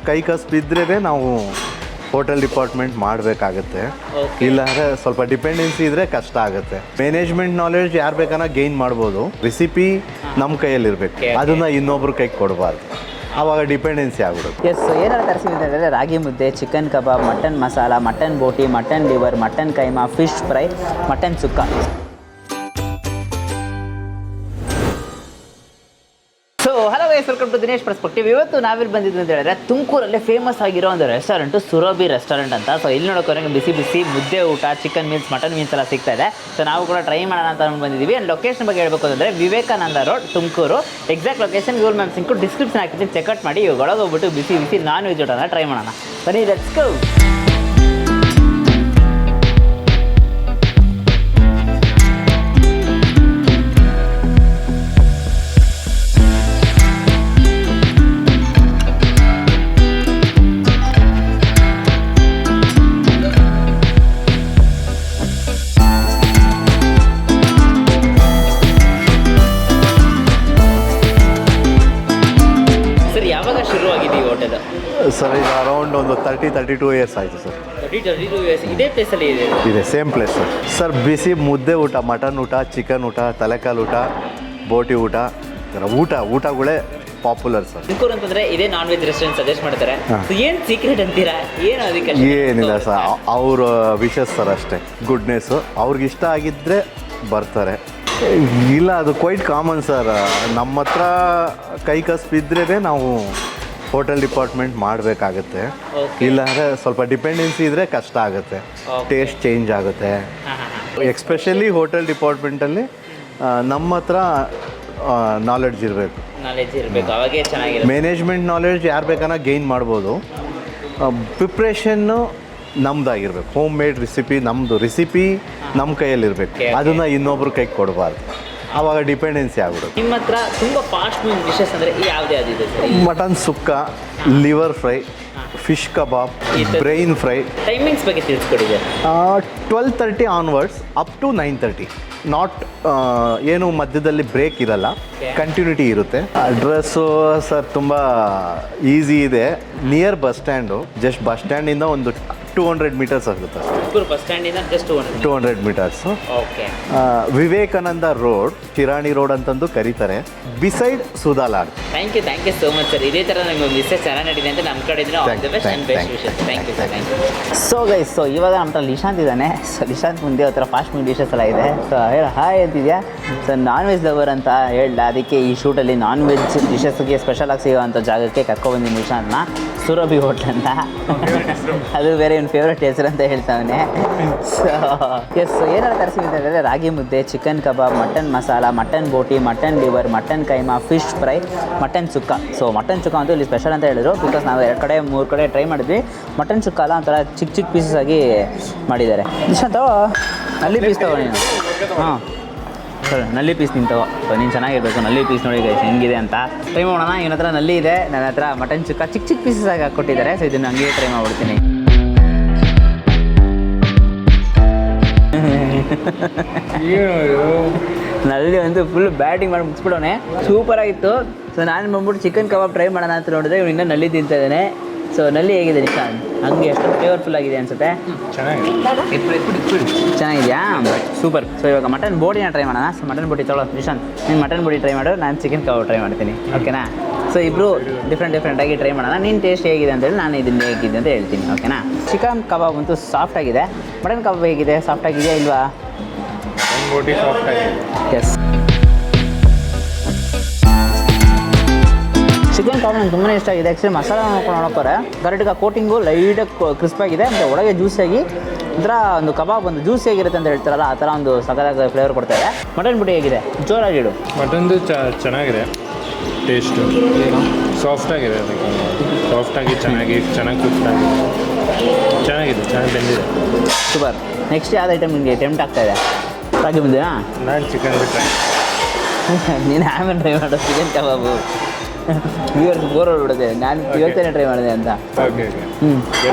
ಕೈ ಕಸ್ಬಿದ್ರೇ ನಾವು hotel department ಮಾಡಬೇಕಾಗತ್ತೆ. ಇಲ್ಲಾಂದರೆ ಸ್ವಲ್ಪ ಡಿಪೆಂಡೆನ್ಸಿ ಇದ್ದರೆ ಕಷ್ಟ ಆಗುತ್ತೆ. ಮ್ಯಾನೇಜ್ಮೆಂಟ್ ನಾಲೆಡ್ಜ್ ಯಾರು ಬೇಕಾನ ಗೇನ್ ಮಾಡ್ಬೋದು. ರೆಸಿಪಿ ನಮ್ಮ ಕೈಯಲ್ಲಿರಬೇಕು, ಅದನ್ನು ಇನ್ನೊಬ್ರ ಕೈಗೆ ಕೊಡಬಾರ್ದು, ಆವಾಗ ಡಿಪೆಂಡೆನ್ಸಿ ಆಗ್ಬಿಡುತ್ತೆ. ಎಸ್, ಏನೆಲ್ಲ ತರಿಸಿದ್ದೀನಿ ಅಂದರೆ ragi mudde, chicken kebab, mutton masala, mutton boti, mutton liver, mutton keema, fish fry, mutton sukka. So hello guys, welcome to Dinesh perspective. ಇವತ್ತು ನಾವಿಲ್ಲಿ ಬಂದಿದ್ದು ಅಂತ ಹೇಳಿದ್ರೆ ತುಮಕೂರಲ್ಲಿ ಫೇಮಸ್ ಆಗಿರೋ ಒಂದು ರೆಸ್ಟೋರೆಂಟು ಸುರಭಿ ರೆಸ್ಟೋರೆಂಟ್ ಅಂತ. ಸೊ ಇಲ್ಲಿ ನೋಡೋಕೆ ಬಿಸಿ ಬಿಸಿ ಮುದ್ದೆ ಊಟ, ಚಿಕನ್ ಮೀಲ್ಸ್, ಮಟನ್ ಮೀಲ್ಸ್ ಎಲ್ಲ ಸಿಗ್ತಾ ಇದೆ. ಸೊ ನಾವು ಕೂಡ ಟ್ರೈ ಮಾಡೋಣ ಅಂತ ಬಂದಿದ್ದೀವಿ. ಆ್ಯಂಡ್ ಲೊಕೇಶನ್ ಬಗ್ಗೆ ಹೇಳಬೇಕು ಅಂದರೆ Vivekananda road, Tumakuru. Exact location Google maps sink description ಹಾಕಿದ್ದೀನಿ, ಚೆಕ್ಔಟ್ ಮಾಡಿ. ಇವಾಗ ಒಳಗೆ ಹೋಗ್ಬಿಟ್ಟು ಬಿಸಿ ಬಿಸಿ ನಾನ್ ವೆಜ್ ಊಟನ ಟ್ರೈ ಮಾಡೋಣ. ಬನ್ನಿ, ಲೆಟ್ಸ್ ಗೋ. ಸರ್ ಈಗ ಅರೌಂಡ್ ಒಂದು 32 ಇಯರ್ಸ್ ಆಯಿತು ಸರ್. 32 ಇಯರ್ಸ್ ಇದೇ ಪ್ಲೇಸಲ್ಲಿ ಇದೆ ಸೇಮ್ ಪ್ಲೇಸ್ ಸರ್. ಬಿಸಿ ಮುದ್ದೆ ಊಟ, ಮಟನ್ ಊಟ, ಚಿಕನ್ ಊಟ, ತಲೆಕಾಲು ಊಟ, ಬೋಟಿ ಊಟಗಳೇ ಪಾಪ್ಯುಲರ್ ಸರ್. ತುಮಕೂರು ಅಂತಂದರೆ ಇದೇ ನಾನ್ ವೆಜ್ ರೆಸ್ಟೋರೆಂಟ್ ಸಜೆಸ್ಟ್ ಮಾಡ್ತಾರೆ. ಏನು ಸೀಕ್ರೆಟ್ ಅಂತೀರಾ? ಏನು ಅದಕ್ಕೆ? ಏನಿಲ್ಲ ಸರ್, ಅವ್ರ ವಿಶಸ್ ಸರ್ ಅಷ್ಟೇ. ಗುಡ್ನೆಸ್ಸು ಅವ್ರಿಗೆ ಇಷ್ಟ ಆಗಿದ್ದರೆ ಬರ್ತಾರೆ. ಇಲ್ಲ, ಅದು ಕ್ವೈಟ್ ಕಾಮನ್ ಸರ್. ನಮ್ಮ ಹತ್ರ ಕೈ ಕಸ್ಬಿದ್ರೇ ನಾವು ಹೋಟೆಲ್ ಡಿಪಾರ್ಟ್ಮೆಂಟ್ ಮಾಡಬೇಕಾಗತ್ತೆ. ಇಲ್ಲಾಂದರೆ ಸ್ವಲ್ಪ ಡಿಪೆಂಡೆನ್ಸಿ ಇದ್ದರೆ ಕಷ್ಟ ಆಗುತ್ತೆ, ಟೇಸ್ಟ್ ಚೇಂಜ್ ಆಗುತ್ತೆ. ಎಕ್ಸ್ಪೆಷಲಿ ಹೋಟೆಲ್ ಡಿಪಾರ್ಟ್ಮೆಂಟಲ್ಲಿ ನಮ್ಮ ಹತ್ರ ನಾಲೆಡ್ಜ್ ಇರಬೇಕು. ಮ್ಯಾನೇಜ್ಮೆಂಟ್ ನಾಲೆಡ್ಜ್ ಯಾರು ಬೇಕಾನ ಗೇನ್ ಮಾಡ್ಬೋದು. ಪ್ರಿಪ್ರೇಷನ್ನು ನಮ್ದಾಗಿರ್ಬೇಕು. ಹೋಮ್ ಮೇಡ್ ರೆಸಿಪಿ ನಮ್ಮ ಕೈಯಲ್ಲಿರಬೇಕು, ಅದನ್ನು ಇನ್ನೊಬ್ರ ಕೈಗೆ ಕೊಡಬಾರ್ದು, ಆವಾಗ ಡಿಪೆಂಡೆನ್ಸಿ ಆಗ್ಬಿಡುತ್ತೆ. ನಿಮ್ಮ ಹತ್ರ ತುಂಬ ಫಾಸ್ಟ್ ಫುಡ್ ಡಿಶಸ್ ಅಂದರೆ ಯಾವುದಿದೆ? Mutton sukka, liver fry, fish kebab, brain fry. Timings ಬಗ್ಗೆ ತಿಳಿಸ್ಕೊಡಿದೆ. 12:30 ಆನ್ವರ್ಡ್ಸ್ ಅಪ್ ಟು 9:30. ನಾಟ್ ಏನು ಮಧ್ಯದಲ್ಲಿ ಬ್ರೇಕ್ ಇರಲ್ಲ, ಕಂಟಿನ್ಯೂಟಿ ಇರುತ್ತೆ. ಅಡ್ರೆಸ್ಸು ಸರ್ ತುಂಬ ಈಸಿ ಇದೆ. Near bus stand, just bus ಸ್ಟ್ಯಾಂಡಿಂದ ಒಂದು 200 ಮೀಟರ್ಸ್ ಆಗುತ್ತೆ. ಬಸ್ ಸ್ಟ್ಯಾಂಡಿಂದ just 200 metres. Okay. Vivekananda road, Shirani road ಅಂತಂದು ಕರೀತಾರೆ, beside Sudha lodge. Thank you so much sir. ಇದೇ ಥರ ನಿಮ್ಮ ಬಿಸ್ನೆಸ್ ಚೆನ್ನಾಗಿ ನಡೀಲಿ ಅಂತ ನಮ್ಮ ಕಡೆ thank you. So guys, so ಇವಾಗ ನಮ್ಮ ಹತ್ರ ಲಿಶಾಂತ್ ಇದ್ದಾನೆ. ಸೊ ಲಿಶಾಂತ್ ಮುಂದೆ ಹತ್ರ ಫಾಸ್ಟ್ ಫುಡ್ ಡಿಶಸ್ ಎಲ್ಲ ಇದೆ. ಸೊ ಹೇಳ ಹಾಯ್ ಅಂತಿದ್ಯಾ. ಸೊ ನಾನ್ ವೆಜ್ ಲವರ್ ಅಂತ ಹೇಳ, ಅದಕ್ಕೆ ಈ ಶೂಟಲ್ಲಿ ನಾನ್ ವೆಜ್ ಡಿಶಸ್ಗೆ ಸ್ಪೆಷಲಾಗಿ ಸಿಗೋವಂಥ ಜಾಗಕ್ಕೆ ಕರ್ಕೊಬಂದಿನಿ ಲಿಶಾಂತ್ನ. ಸುರಭಿ ಹೋಟ್ಲ್ ಅಂತ, ಅದು ಬೇರೆ ಒಂದು ಫೇವ್ರೆಟ್ ಹೆಸರು ಅಂತ ಹೇಳ್ತಾವನೆ. ಸೊ ಎಸ್, ಏನೆಲ್ಲ ತರಿಸಿದ್ದೀನಿ ಅಂತಂದರೆ ragi mudde, chicken kebab, mutton masala, mutton boti, mutton liver, mutton keema, fish fry, mutton sukka. So mutton sukka ಅಂತೂ ಇಲ್ಲಿ ಸ್ಪೆಷಲ್ ಅಂತ ಹೇಳಿದ್ರು, ಬಿಕಾಸ್ ನಾವು 3 ಕಡೆ ಟ್ರೈ ಮಾಡಿದ್ವಿ. ಮಟನ್ ಸುಕ್ಕ ಅಲ್ಲ, ಒಂಥರ ಚಿಕ್ಕ ಪೀಸಸ್ ಆಗಿ ಮಾಡಿದ್ದಾರೆ. ನಿಶಾಂತ್ ನಲ್ಲಿ ಪೀಸ್ ತಗೋ ನೀನು. ಹಾಂ ಸರ್, ನಲ್ಲಿ ಪೀಸ್ ನೀನು ತಗೋ. ನೀನು ಚೆನ್ನಾಗಿರ್ಬೇಕು. ನಲ್ಲಿ ಪೀಸ್ ನೋಡಿ ಗೈಸ್ ಹೆಂಗಿದೆ ಅಂತ ಟ್ರೈ ಮಾಡೋಣ. ಇವನ ಹತ್ರ ನಲ್ಲಿ ಇದೆ, ನನ್ನ ಹತ್ರ ಮಟನ್ ಸುಕ್ಕ ಚಿಕ್ಕ ಪೀಸಸ್ ಆಗಿ ಹಾಕ್ಕೊಟ್ಟಿದ್ದಾರೆ. ಸೊ ಇದನ್ನು ಹಂಗೆ ಟ್ರೈ ಮಾಡ್ಬಿಡ್ತೀನಿ. ನಲ್ಲಿ ಅಂತೂ ಫುಲ್ ಬ್ಯಾಟಿಂಗ್ ಮಾಡಿ ಮುಗಿಸ್ಬಿಡೋನೆ. ಸೂಪರಾಗಿತ್ತು. ಸೊ ನಾನು ಬಂದ್ಬಿಟ್ಟು ಚಿಕನ್ ಕಬಾಬ್ ಟ್ರೈ ಮಾಡೋಣ ಅಂತ ನೋಡಿದ್ರೆ ಇವ್ನು ಇನ್ನೂ ನಲ್ಲಿ ತಿಂತಾ ಇದ್ದಾನೆ. ಸೊ ನಲ್ಲಿ ಹೇಗಿದೆ ನಿಶಾಂತ್? ಹಂಗೆ ಎಷ್ಟು ಫ್ಲೇವರ್ಫುಲ್ ಆಗಿದೆ ಅನ್ಸುತ್ತೆ. ಚೆನ್ನಾಗಿದೆಯಾ? ಸೂಪರ್. ಸೊ ಇವಾಗ ಮಟನ್ ಬೋಟಿನ ಟ್ರೈ ಮಾಡೋಣ. ಸೊ ಮಟನ್ ಬೋಟಿ ತೊಗೊಳ್ಳೋ ನಿಶಾಂತ್, ನೀನು ಮಟನ್ ಬೋಟಿ ಟ್ರೈ ಮಾಡು, ನಾನು ಚಿಕನ್ ಕಬಾಬ್ ಟ್ರೈ ಮಾಡ್ತೀನಿ. ಓಕೆನಾ? ಸೊ ಇಬ್ಬರು ಡಿಫ್ರೆಂಟಾಗಿ ಟ್ರೈ ಮಾಡೋಣ. ನಿನ್ನ ಟೇಸ್ಟ್ ಹೇಗಿದೆ ಅಂತೇಳಿ ನಾನು ಇದನ್ನು ಹೇಗಿದೆ ಅಂತ ಹೇಳ್ತೀನಿ. ಓಕೆನಾ? ಚಿಕನ್ ಕಬಾಬ್ ಅಂತೂ ಸಾಫ್ಟ್ ಆಗಿದೆ. ಮಟನ್ ಕಬಾಬ್ ಹೇಗಿದೆ? ಸಾಫ್ಟ್ ಆಗಿದೆಯಾ ಇಲ್ವಾ? ಎಸ್. ಚಿಕನ್ ಕಬಾಬ್ ನಂಗೆ ತುಂಬಾ ಇಷ್ಟ ಆಗಿದೆ. ಆ್ಯಕ್ಚುಲಿ ಮಸಾಲ ನೋಡ್ತಾರೆ ಕರೆಕ್ಟಾಗಿ ಕೋಟಿಂಗು ಲೈಟಾಗಿ ಕ್ರಿಸ್ಪಾಗಿದೆ, ಮತ್ತು ಒಳಗೆ ಜ್ಯೂಸಿಯಾಗಿ ಒಂಥರ ಒಂದು ಕಬಾಬ್ ಒಂದು ಜ್ಯೂಸಿಯಾಗಿರುತ್ತೆ ಅಂತ ಹೇಳ್ತಾರಲ್ಲ, ಆ ಥರ ಒಂದು ಸಖತ್ತಾಗಿ ಫ್ಲೇವರ್ ಕೊಡ್ತಾಯಿದೆ. ಮಟನ್ ಬುಡಿ ಹೇಗಿದೆ? ಜೋರಾಗಿ ಇಡು. ಮಟನ್ದು ಚೆನ್ನಾಗಿದೆ, ಟೇಸ್ಟು ಸಾಫ್ಟಾಗಿದೆ. ಅದಕ್ಕೆ ಸಾಫ್ಟಾಗಿ ಚೆನ್ನಾಗಿ ಕುಕ್ಕಾಗಿದೆ, ಚೆನ್ನಾಗಿದೆ, ಚೆನ್ನಾಗಿ ಬಂದಿದೆ. ಸೂಪರ್. ನೆಕ್ಸ್ಟ್ ಯಾವ್ದು ಐಟಮ್ ನಿಮಗೆ ಟೆಂಪ್ಟ್ ಆಗ್ತಾಯಿದೆ? ರಾಗಿ ಮುದ್ದೆನಾ? ನಾನು ಚಿಕನ್ ಟ್ರೈ. ನೀನು ಆಮೇಲೆ ಟ್ರೈ ಮಾಡು ಚಿಕನ್ ಕಬಾಬು. ವ್ಯೂವರ್ಸ್ ಬೋರ್ ಹೊಡ್ಬಿಡುತ್ತೆ, ನಾನು ಇವತ್ತೇ ಟ್ರೈ ಮಾಡಿದೆ ಅಂತ.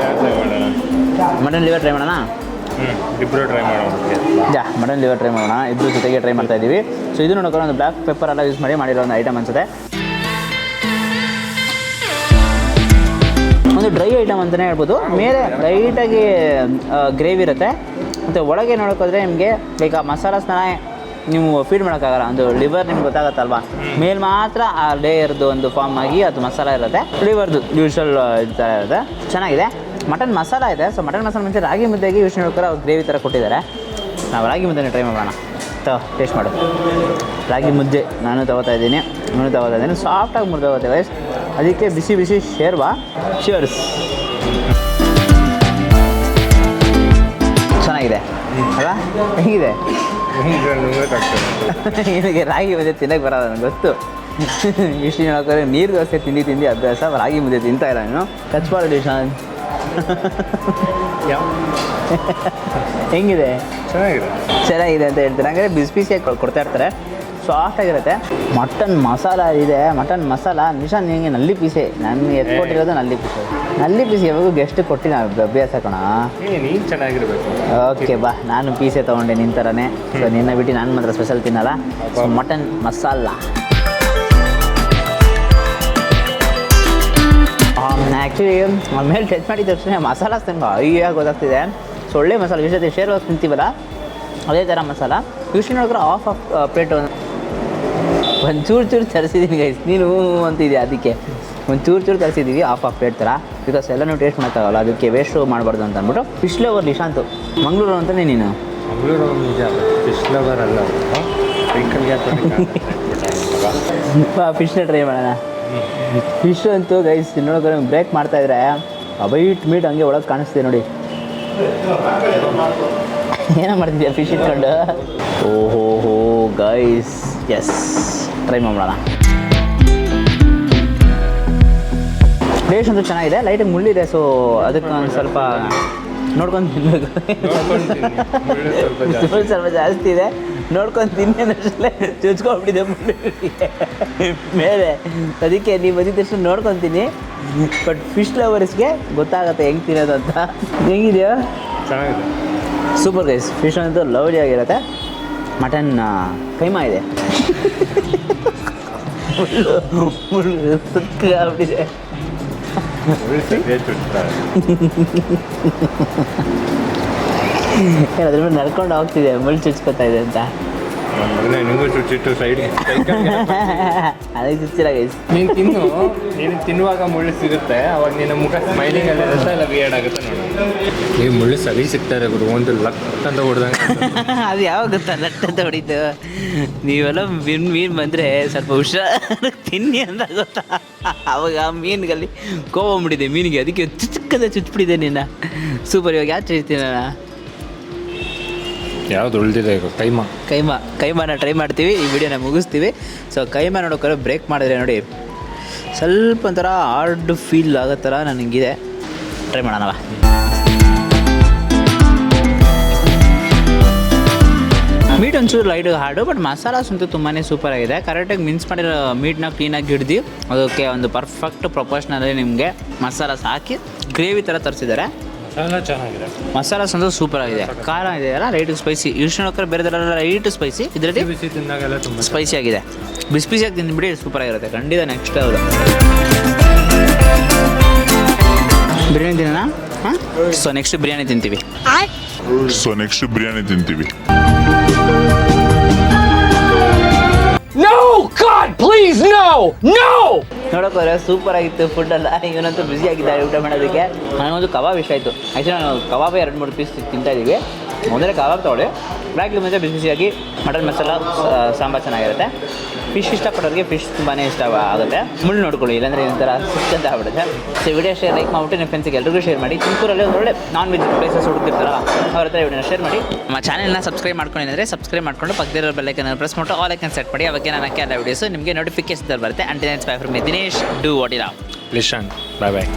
ಮಟನ್ ಲಿವರ್ ಟ್ರೈ ಮಾಡೋಣ. ಇಬ್ಬರು ಟ್ರೈ ಮಾಡೋಣ. ಮಟನ್ ಲಿವರ್ ಟ್ರೈ ಮಾಡೋಣ. ಇಬ್ಬರು ಜೊತೆಗೆ ಟ್ರೈ ಮಾಡ್ತಾ ಇದ್ದೀವಿ. ಸೊ ಇದು ನೋಡೋಕೆ ಒಂದು ಬ್ಲ್ಯಾಕ್ ಪೆಪ್ಪರ್ ಎಲ್ಲ ಯೂಸ್ ಮಾಡಿರೋ ಒಂದು ಐಟಮ್ ಅನ್ಸುತ್ತೆ. ಡ್ರೈ ಐಟಮ್ ಅಂತಲೇ ಹೇಳ್ಬೋದು. ಮೇಲೆ ಲೈಟಾಗಿ ಗ್ರೇವಿ ಇರುತ್ತೆ ಮತ್ತು ಒಳಗೆ ನೋಡೋಕ್ಕೋದ್ರೆ ನಿಮಗೆ ಈಗ ಮಸಾಲ ಸ್ನಾನ ನೀವು ಫೀಡ್ ಮಾಡೋಕ್ಕಾಗಲ್ಲ. ಒಂದು ಲಿವರ್ ನಿಮ್ಗೆ ಗೊತ್ತಾಗತ್ತಲ್ವಾ, ಮೇಲೆ ಮಾತ್ರ ಆ ಲೇಯರ್ದು ಒಂದು ಫಾರ್ಮ್ ಆಗಿ ಅದು ಮಸಾಲ ಇರುತ್ತೆ. ಲಿವರ್ದು ಯೂಶ್ವಲ್ ಥರ ಇರುತ್ತೆ, ಚೆನ್ನಾಗಿದೆ. ಮಟನ್ ಮಸಾಲ ಇದೆ. ಸೊ ಮಟನ್ ಮಸಾಲ ಮುಂಚೆ ರಾಗಿ ಮುದ್ದೆಗೆ ಯೂಸ್ ಮಾಡ್ತಾರೆ, ಅವ್ರು ಗ್ರೇವಿ ಥರ ಕೊಟ್ಟಿದ್ದಾರೆ. ನಾವು ರಾಗಿ ಮುದ್ದೆನೇ ಟ್ರೈ ಮಾಡೋಣ. ಟೇಸ್ಟ್ ಮಾಡು. ರಾಗಿ ಮುದ್ದೆ ನಾನು ತಗೋತಾ ಇದ್ದೀನಿ, ಸಾಫ್ಟಾಗಿ ಮುದ್ದೆ ತಗೋತೆ ಗೈಸ್. ಅದಕ್ಕೆ ಬಿಸಿ ಬಿಸಿ ಶೇರ್ವಾ. ಶಿಯರ್ಸ್. ಚೆನ್ನಾಗಿದೆ ಅಲ್ಲ? ಹೇಗಿದೆ? ನಿನಗೆ ರಾಗಿ ಮುದ್ದೆ ತಿನ್ನಕ್ಕೆ ಬರೋದು ನನಗೆ ಗೊತ್ತು. ಇಷ್ಟು ಹೇಳ್ತಾರೆ ನೀರು ದೋಸೆ ತಿಂದು ಅಭ್ಯಾಸ, ರಾಗಿ ಮುದ್ದೆ ತಿಂತಾ ಇಲ್ಲ ನೀನು. ಕಚ್ಪಾಡು ಡಿಶಾನ್ ಹೆಂಗಿದೆ? ಚೆನ್ನಾಗಿದೆ ಅಂತ ಹೇಳ್ತಾರೆ. ಹಂಗಾದ್ರೆ ಬಿಸಿ ಬಿಸಿಯಾಗಿ ಕೊಡ್ತಾ ಇರ್ತಾರೆ, ಸಾಫ್ಟಾಗಿರುತ್ತೆ. ಮಟನ್ ಮಸಾಲ ಇದೆ. ಮಟನ್ ಮಸಾಲ ನಿಶಾನ್ ನಿಮಗೆ ನಲ್ಲಿ ಪೀಸೆ, ನನಗೆ ಎತ್ಕೊಟ್ಟಿರೋದು ನಲ್ಲಿ ಪೀಸ್. ಯಾವಾಗೂ ಗೆಸ್ಟ್ ಕೊಟ್ಟು ನಾವು ಅಭ್ಯಾಸ ಕಣ. ನೀನು ಚೆನ್ನಾಗಿರ್ಬೇಕು. ಓಕೆ ಬಾ, ನಾನು ಪೀಸೆ ತೊಗೊಂಡೆ ನಿನ್ನ ಥರನೇ. ಸೊ ನಿನ್ನ ಬಿಟ್ಟು ನಾನು ಮಾತ್ರ ಸ್ಪೆಷಲ್ ತಿನ್ನಲ್ಲ. ಸೊ ಮಟನ್ ಮಸಾಲ ಆ್ಯಕ್ಚುಲಿ ಮೇಲೆ ಟಚ್ ಮಾಡಿದ ತಕ್ಷಣ ಮಸಾಲ ತಂಗ ಅಯ್ಯಾಗಿ ಗೊತ್ತಾಗ್ತಿದೆ. ಸೊ ಒಳ್ಳೆ ಮಸಾಲ. ವಿಷಯ ಶೇರ್ ತಿಂತೀವಲ್ಲ ಅದೇ ಥರ ಮಸಾಲ. ಯೂಶ್ವಲಿ ನೋಡಿದ್ರೆ ಆಫ್ ಪ್ಲೇಟ್ ಒಂದು ಚೂರು ತರಿಸಿದ್ದೀನಿ ಗೈಸ್. ನೀನು ಅಂತಿದ್ಯಾ, ಅದಕ್ಕೆ ಒಂದು ಚೂರು ತರಿಸಿದ್ದೀವಿ ಆಫ್ ಪ್ಲೇಟ್ ಥರ. ಬಿಕಾಸ್ ಎಲ್ಲನೂ ಟೇಸ್ಟ್ ಮಾಡ್ತಾವಲ್ಲ, ಅದಕ್ಕೆ ವೇಸ್ಟು ಮಾಡಬಾರ್ದು ಅಂತ ಅಂದ್ಬಿಟ್ಟು. ಫಿಶ್ ಲವರ್ ನಿಶಾಂತು, ಮಂಗಳೂರು ಅಂತಲೇ ನೀನು. ಮಂಗಳೂರು ನಿಜ, ಫಿಶ್ ಲವರ್ ಅಲ್ಲ. ಫಿಶ್ನ ಟ್ರೈ ಮಾಡೋಣ. ಫಿಶ್ ಅಂತೂ ಗೈಸ್ ನೋಡೋಕೆ ಬ್ರೇಕ್ ಮಾಡ್ತಾಯಿದ್ರೆ ವೈಟ್ ಮೀಟ್ ಹಂಗೆ ಒಳಗೆ ಕಾಣಿಸ್ತಿದೆ ನೋಡಿ. ಏನೋ ಮಾಡ್ತಿದ್ಯಾ ಫಿಶ್ ಇಟ್ಕೊಂಡು? ಓಹೋ ಗೈಸ್, ಎಸ್ ಟ್ರೈ ಮಾಡೋಣ. ಟೇಸ್ಟ್ ಅಂತೂ ಚೆನ್ನಾಗಿದೆ. ಲೈಟಾಗಿ ಮುಳ್ಳಿದೆ, ಸೊ ಅದಕ್ಕೆ ಒಂದು ಸ್ವಲ್ಪ ನೋಡ್ಕೊಂಡು ತಿನ್ನಬೇಕು. ಸ್ವಲ್ಪ ಜಾಸ್ತಿ ಇದೆ, ನೋಡ್ಕೊಂಡು ತಿನ್ನೋದಷ್ಟೇ ಚುಚ್ಕೊಂಡ್ಬಿಟ್ಟಿದೆ ಮುಳ್ಳು ಮೇಲೆ. ಅದಕ್ಕೆ ನೀವು ಬಂದಿದ್ದ ತಕ್ಷಣ ನೋಡ್ಕೊತೀನಿ. ಬಟ್ ಫಿಶ್ ಲವರ್ಸ್ಗೆ ಗೊತ್ತಾಗುತ್ತೆ ಹೆಂಗೆ ತಿನ್ನೋದು ಅಂತ. ಹೆಂಗಿದೆಯಾ? ಚೆನ್ನಾಗಿದೆ, ಸೂಪರ್ ಗೈಸ್. ಫಿಶ್ ಅಂತೂ ಲವ್ಲಿ ಆಗಿರುತ್ತೆ. ಮಟನ್ ಕೈಮಾ ಇದೆ. ಸುಕ್ಕಾಗ್ಬಿಟ್ಟಿದೆ. ಅದ್ರ ಮೇಲೆ ನಡ್ಕೊಂಡು ಹೋಗ್ತಿದೆ, ಮುಳ್ಳು ಚುಚ್ಕೊತಾ ಇದೆ ಅಂತ. ನಿಮಗೂ ಚುಚ್ಚಿಟ್ಟು ಸೈಡ್ಗೆ ಅದಕ್ಕೆ ಚುಚ್ಚಿಲ್ಲ ಗೈಸ್. ನೀನು ತಿನ್ನುವಾಗ ಮುಳ್ಳು ಸಿಗುತ್ತೆ, ಅವಾಗ ನಿನ್ನ ಮುಖ ಸ್ಮೈಲಿಂಗ್ ಅಲ್ಲಿ ಇರುತ್ತೆ, ಎಲ್ಲ ವಿಯರ್ಡ್ ಆಗುತ್ತೆ ನೋಡಿ. ನೀವು ಮುಳ್ಳು ಸರಿ ಸಿಗ್ತಾರೆ ಗುರು, ಒಂದು ಲಕ್ ಅಂತ ಹೊಡೆದಂಗೆ. ಅದು ಯಾವಾಗ ಗೊತ್ತಾ ಲಟ್ ಅಂತ ಹೊಡಿತು? ನೀವೆಲ್ಲ ಮೀನು ಬಂದರೆ ಸ್ವಲ್ಪ ಹುಷಾರು ತಿನ್ನಿ ಅಂತ ಗೊತ್ತಾ? ಅವಾಗ ಆ ಮೀನುಗಲ್ಲಿ ಕೋವಂಬಿಟ್ಟಿದೆ ಮೀನಿಗೆ, ಅದಕ್ಕೆ ಚುಚ್ಚಿಬಿಟ್ಟಿದೆ ನಿನ್ನ. ಸೂಪರ್. ಇವಾಗ ಯಾರು ಚುಚ್ತೀನಿ ನಾನು? ಯಾವ್ದು ಉಳಿದಿದೆ ಈಗ? ಕೈಮಾನ ಟ್ರೈ ಮಾಡ್ತೀವಿ. ಈ ವಿಡಿಯೋನ ಮುಗಿಸ್ತೀವಿ. ಸೊ ಕೈಮಾ ನೋಡೋಕ್ಕಾದ್ರೆ ಬ್ರೇಕ್ ಮಾಡಿದ್ರೆ ನೋಡಿ ಸ್ವಲ್ಪ ಒಂಥರ ಹಾರ್ಡ್ ಫೀಲ್ ಆಗೋ ಥರ ನನಗಿದೆ. ಟ್ರೈ ಮಾಡೋಣವ. ಮೀಟ್ ಒಂಚೂರು ಲೈಟ್ ಹಾರ್ಡು, ಬಟ್ ಮಸಾಲಾಸ್ ಅಂತೂ ತುಂಬಾ ಸೂಪರ್ ಆಗಿದೆ. ಕರೆಕ್ಟಾಗಿ ಮಿನ್ಸ್ ಮಾಡಿರೋ ಮೀಟ್ನ ಕ್ಲೀನಾಗಿ ಹಿಡ್ದು ಅದಕ್ಕೆ ಒಂದು ಪರ್ಫೆಕ್ಟ್ ಪ್ರೊಪೋರ್ಷನಲ್ಲಿ ನಿಮಗೆ ಮಸಾಲಾಸ್ ಹಾಕಿ ಗ್ರೇವಿ ಥರ ತರಿಸಿದ್ದಾರೆ. ಚೆನ್ನಾಗಿದೆ. ಮಸಾಲಾಸ್ ಅಂತೂ ಸೂಪರ್ ಆಗಿದೆ. ಖಾರ ಇದೆ ಅಲ್ಲ, ಲೈಟ್ ಸ್ಪೈಸಿ. ಯೂಶ್ವಲಿ ಬೇರೆ ಥರ ಲೈಟ್ ಸ್ಪೈಸಿ, ಇದರಲ್ಲಿ ಬಿಸಿ ತಿಂದಾಗೆಲ್ಲ ತುಂಬ ಸ್ಪೈಸಿ ಆಗಿದೆ. ಬಿಸಿಯಾಗಿ ತಿಂದುಬಿಡಿ, ಸೂಪರ್ ಆಗಿರುತ್ತೆ ಖಂಡಿತ. ನೆಕ್ಸ್ಟ್ ಅವರು ಬಿರಿಯಾನಿ ತಿನ್ನೋಣ. ಹಾಂ, ಸೊ ನೆಕ್ಸ್ಟ್ ಬಿರಿಯಾನಿ ತಿಂತೀವಿ. No! God, please, no! No! ನೋಡೋಕ್ಕೋದ್ರೆ ಸೂಪರ್ ಆಗಿತ್ತು ಫುಡ್ ಎಲ್ಲ. ಇವನಂತೂ ಬ್ಯುಸಿ ಆಗಿದ್ದಾರೆ ಊಟ ಮಾಡೋದಕ್ಕೆ. ನನಗೊಂದು ಕಬಾಬ್ ಇಷ್ಟ ಆಯಿತು. ಆ್ಯಕ್ಚುಲಿ ನಾವು ಕಬಾಬೇ 2-3 ಪೀಸ್ ತಿಂತಾಯಿದ್ದೀವಿ. ಮೊದಲೇ ಕಬಾಬ್ ತೊಗೊಳ್ಳಿ, ಬ್ಲ್ಯಾಕ್ ಮುಂಚೆ ಬಿಸಿಯಾಗಿ ಮಟನ್ ಮಸಾಲ ಸಾಂಬಾರು ಚೆನ್ನಾಗಿರುತ್ತೆ. ಫಿಶ್ ಇಷ್ಟಪಟ್ಟವ್ರಿಗೆ ಫಿಶ್ ತುಂಬಾ ಇಷ್ಟ ಆಗುತ್ತೆ. ಮುಳ್ಳು ನೋಡ್ಕೊಳ್ಳಿ, ಇಲ್ಲಾಂದರೆ ಒಂಥರ ಸುಚ್ಚಂತ ಆಗ್ಬಿಡುತ್ತೆ. ಸೊ ವಿಡಿಯೋ ಶೇರ್ ಲೈಕ್ ಮಾಡಿಬಿಟ್ಟು ನಿಮ್ಮ ಫ್ರೆಂಡ್ಸಿಗೆ ಎಲ್ರಿಗೂ ಶೇರ್ ಮಾಡಿ. ತುಮಕೂರಲ್ಲಿ ಒಂದು ಒಳ್ಳೆ ನಾನ್ ವೆಜ್ ಪ್ಲೇಸಸ್ ಹುಡುಕ್ತಿರ್ತಾರಲ್ಲ, ಅವ್ರ ಹತ್ರ ವಿಡಿಯೋನ ಶೇರ್ ಮಾಡಿ. ನಮ್ಮ ಚಾನಲ್ನ ಸಬ್ಸ್ಕ್ರೈಬ್ ಮಾಡ್ಕೊಂಡಿದ್ರೆ ಸಬ್ಸ್ಕ್ರೈಬ್ ಮಾಡಿಕೊಂಡು ಪಕ್ಕದಲ್ಲಿರೋ ಬೆಲ್ಲೈಕನ್ ಪ್ರೆಸ್ ಮಾಡಿಟ್ಟು ಆಲ್ ಐಕನ್ ಸೆಟ್ ಮಾಡಿ. ಅವಾಗ ನಾನು ಎಲ್ಲ ವೀಡಿಯೋಸು ನಿಮಗೆ ನೋಟಿಫಿಕೇಶನ್ ಬರುತ್ತೆ. Until next bye from Dinesh. Do what you love. ಲಿಶಾನ್, ಬಾಯ್ ಬಾಯ್.